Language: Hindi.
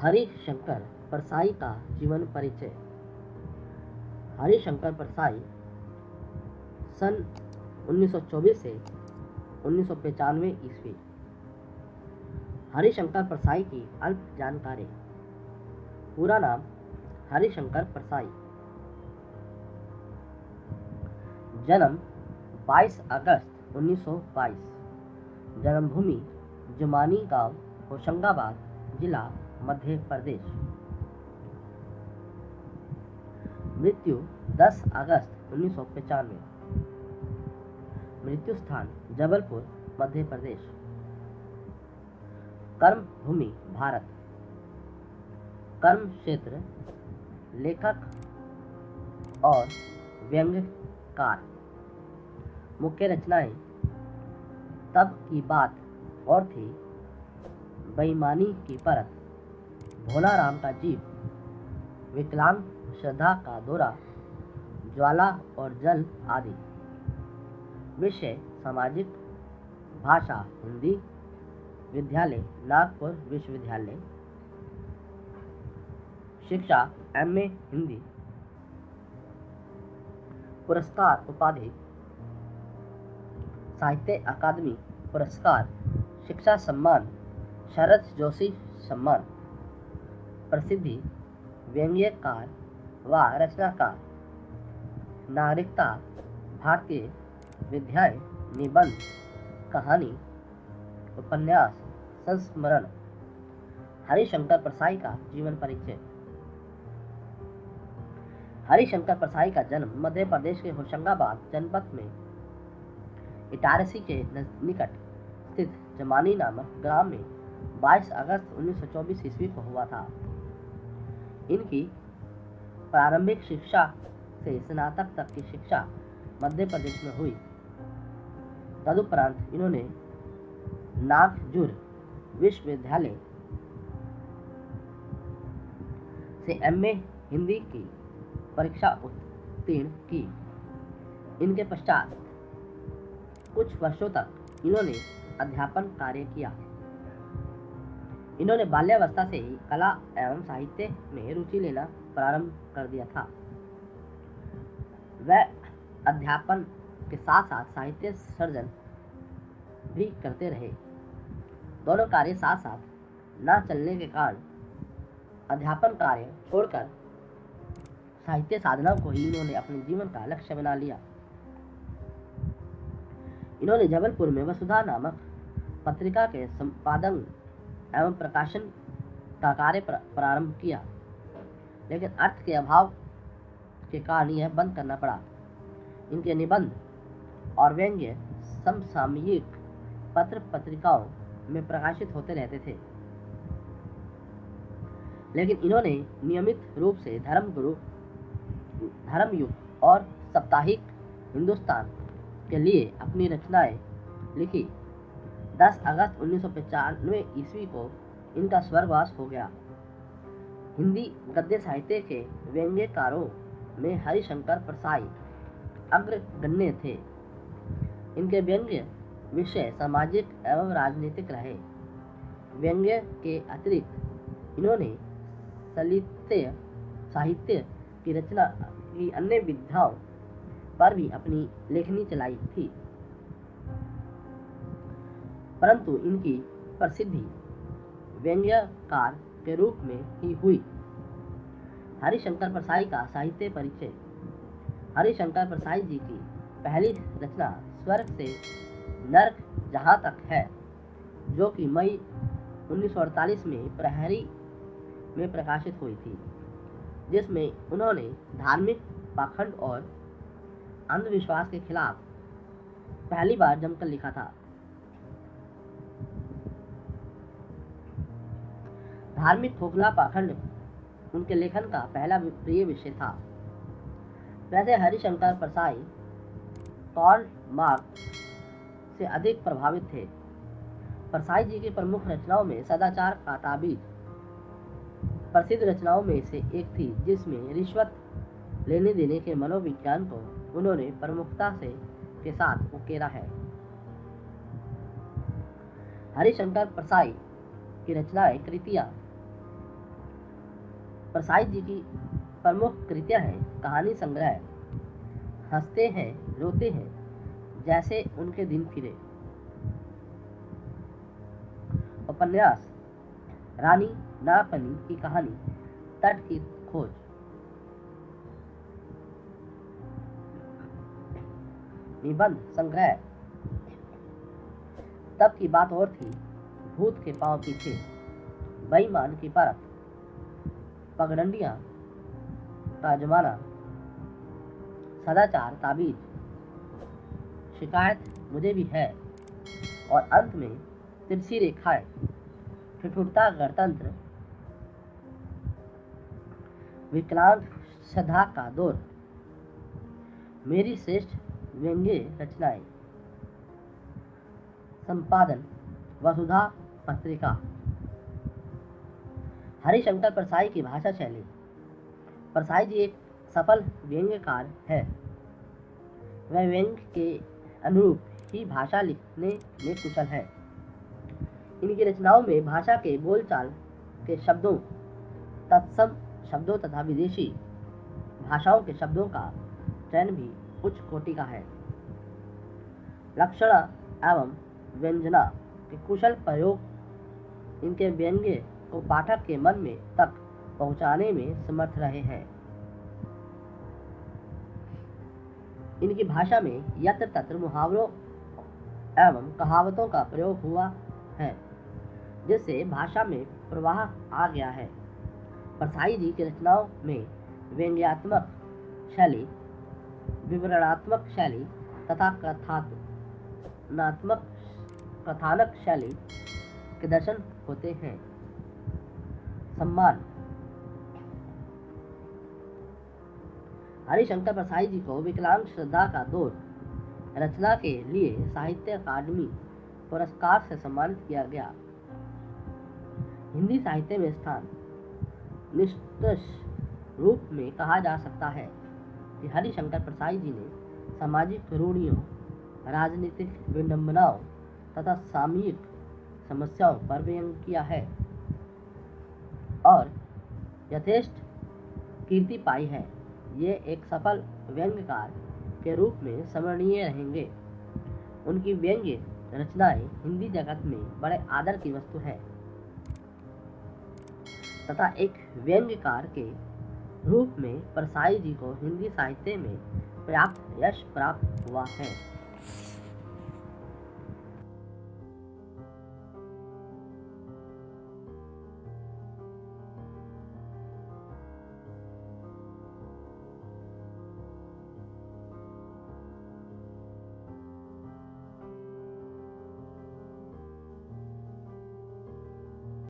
हरिशंकर परसाई का जीवन परिचय। हरिशंकर परसाई सन 1924 से 1995 ईस्वी। हरिशंकर परसाई की अल्प जानकारी। पूरा नाम हरिशंकर परसाई। जन्म 22 अगस्त 1922। जन्मभूमि जुमानी गांव, होशंगाबाद जिला, मध्य प्रदेश। मृत्यु 10 अगस्त 1995। मृत्यु स्थान जबलपुर, मध्य प्रदेश। कर्म भूमि भारत। कर्म क्षेत्र लेखक और व्यंग्यकार। मुख्य रचनाएं तब की बात और थी, बेईमानी की परत, भोला राम का जीव, विकलांग श्रद्धा का दौरा, ज्वाला और जल आदि। विषय सामाजिक। भाषा हिंदी। विद्यालय नागपुर विश्वविद्यालय। शिक्षा MA हिंदी। पुरस्कार उपाधि साहित्य अकादमी पुरस्कार, शिक्षा सम्मान, शरद जोशी सम्मान। प्रसिद्धि व्यंग्यकार व रचनाकार। नागरिकता भारतीय। विधाएं निबंध, कहानी, उपन्यास, संस्मरण। हरिशंकर परसाई का जीवन परिचय। हरिशंकर परसाई का जन्म मध्य प्रदेश के होशंगाबाद जनपद में इटारसी के निकट स्थित जमानी नामक ग्राम में 22 अगस्त 1924 ईस्वी को हुआ था। इनकी प्रारंभिक शिक्षा से स्नातक तक की शिक्षा मध्य प्रदेश में हुई। तदुपरांत इन्होंने नागजुर विश्वविद्यालय से MA हिंदी की परीक्षा उत्तीर्ण की। इनके पश्चात कुछ वर्षों तक इन्होंने अध्यापन कार्य किया। इन्होंने बाल्यावस्था से ही कला एवं साहित्य में रुचि लेना प्रारंभ कर दिया था। वह अध्यापन के साथ साथ साहित्य सर्जन भी करते रहे। दोनों कार्य साथ साथ न चलने के कारण अध्यापन कार्य छोड़कर साहित्य साधना को ही इन्होंने अपने जीवन का लक्ष्य बना लिया। इन्होंने जबलपुर में वसुधा नामक पत्रिका के संपादन एवं प्रकाशन का कार्य प्रारंभ किया, लेकिन अर्थ के अभाव के कारण यह बंद करना पड़ा। इनके निबंध और व्यंग्य समसामयिक पत्र पत्रिकाओं में प्रकाशित होते रहते थे, लेकिन इन्होंने नियमित रूप से धर्मयुग और साप्ताहिक हिंदुस्तान के लिए अपनी रचनाएं लिखी। 10 अगस्त 1995 ईस्वी को इनका स्वर्गवास हो गया। हिंदी गद्य साहित्य के व्यंग्यकारों में हरिशंकर परसाई अग्रगण्य थे। इनके व्यंग्य विषय सामाजिक एवं राजनीतिक रहे। व्यंग्य के अतिरिक्त इन्होंने ललित साहित्य की रचना की अन्य विधाओं पर भी अपनी लेखनी चलाई थी, परंतु इनकी प्रसिद्धि व्यंग्यकार के रूप में ही हुई। हरिशंकर परसाई का साहित्य परिचय। हरिशंकर परसाई जी की पहली रचना स्वर्ग से नर्क जहाँ तक है, जो कि मई 1948 में प्रहरी में प्रकाशित हुई थी, जिसमें उन्होंने धार्मिक पाखंड और अंधविश्वास के खिलाफ पहली बार जमकर लिखा था। धार्मिक खोखला पाखंड उनके लेखन का पहला प्रिय विषय था। वैसे हरिशंकर परसाई कार्ल मार्क्स से अधिक प्रभावित थे। परसाई जी की प्रमुख रचनाओं में सदाचार का ताबीज प्रसिद्ध रचनाओं में से एक थी, जिसमें रिश्वत लेने देने के मनोविज्ञान को उन्होंने प्रमुखता से के साथ उकेरा है। हरिशंकर परसाई की रचनाएं कृतियां परसाई जी की प्रमुख कृतियां हैं कहानी संग्रह हंसते हैं रोते हैं, जैसे उनके दिन फिरे, उपन्यास रानी नागफनी की कहानी, तट की खोज, निबंध संग्रह तब की बात और थी, भूत के पांव पीछे, बेईमान की परख, पगडंडियां का जमाना, सदाचार ताबीज, शिकायत मुझे भी है, और अंत में तिरछी रेखाएं, ठिठुरता गणतंत्र, विकलांग श्रद्धा का दौर, मेरी श्रेष्ठ व्यंग्य रचनाएं, संपादन वसुधा पत्रिका। हरिशंकर परसाई की भाषा शैली। परसाई जी एक सफल व्यंग्यकार है। वह व्यंग्य के अनुरूप ही भाषा लिखने में कुशल है। इनकी रचनाओं में भाषा के बोलचाल के शब्दों, तत्सम शब्दों तथा विदेशी भाषाओं के शब्दों का चयन भी उच्च कोटि का है। लक्षणा एवं व्यंजना के कुशल प्रयोग इनके व्यंग्य को पाठक के मन में तक पहुंचाने में समर्थ रहे हैं। इनकी भाषा में यत्र तत्र मुहावरों एवं कहावतों का प्रयोग हुआ है, जिससे भाषा में प्रवाह आ गया है। परसाई जी की रचनाओं में व्यंग्यात्मक शैली, विवरणात्मक शैली तथा कथानक शैली के दर्शन होते हैं। सम्मान। हरिशंकर परसाई जी को विकलांग श्रद्धा का दौर रचना के लिए साहित्य अकादमी पुरस्कार से सम्मानित किया गया। हिंदी साहित्य में स्थान। निष्कर्ष रूप में कहा जा सकता है कि हरिशंकर परसाई जी ने सामाजिक रूढ़ियों, राजनीतिक विडंबनाओं तथा सामयिक समस्याओं पर व्यंग्य किया है और यथेष्ट कीर्ति पाई है। ये एक सफल व्यंग्यकार के रूप में स्मरणीय रहेंगे। उनकी व्यंग्य रचनाएं हिंदी जगत में बड़े आदर की वस्तु है तथा एक व्यंग्यकार के रूप में परसाई जी को हिंदी साहित्य में पर्याप्त यश प्राप्त हुआ है।